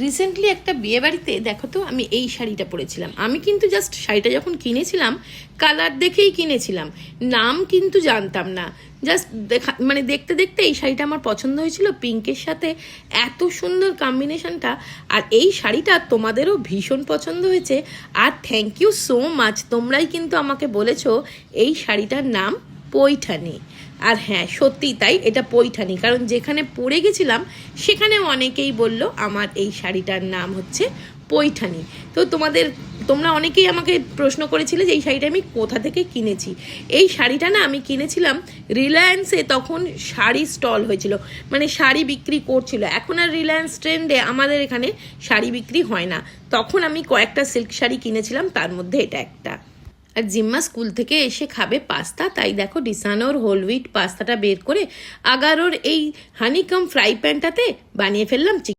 Recently একটা বিয়ে বাড়িতে দেখো তো আমি এই শাড়িটা পরেছিলাম। আমি কিন্তু জাস্ট শাড়িটা যখন কিনেছিলাম কালার দেখেই কিনেছিলাম, নাম কিন্তু জানতাম না। জাস্ট দেখতে দেখতে এই শাড়িটা আমার পছন্দ হয়েছিল, পিঙ্কের সাথে এত সুন্দর কম্বিনেশনটা। আর এই শাড়িটা তোমাদেরও ভীষণ পছন্দ হয়েছে, আর থ্যাংক ইউ সো মাচ। তোমরাই কিন্তু আমাকে বলেছো এই শাড়িটার নাম পৈঠানি। আর হ্যাঁ, সত্যিই তাই, এটা পৈঠানি, কারণ যেখানে পরে গেছিলাম সেখানেও অনেকেই বলল আমার এই শাড়িটার নাম হচ্ছে পৈঠানি। তো তোমরা অনেকেই আমাকে প্রশ্ন করেছিলে যে এই শাড়িটা আমি কোথা থেকে কিনেছি। এই শাড়িটা না আমি কিনেছিলাম রিলায়েন্সে, তখন শাড়ি স্টল হয়েছিল, মানে শাড়ি বিক্রি করছিল। এখন আর রিলায়েন্স ট্রেন্ডে আমাদের এখানে শাড়ি বিক্রি হয় না। তখন আমি কয়েকটা সিল্ক শাড়ি কিনেছিলাম, তার মধ্যে এটা একটা। আর জিম্মা স্কুল থেকে এসে খাবে পাস্তা, তাই দেখো ডিসানোর হোল হুইট পাস্তাটা বের করে আগারোর এই হানিকম ফ্রাই প্যানটাতে বানিয়ে ফেললাম চিকেন।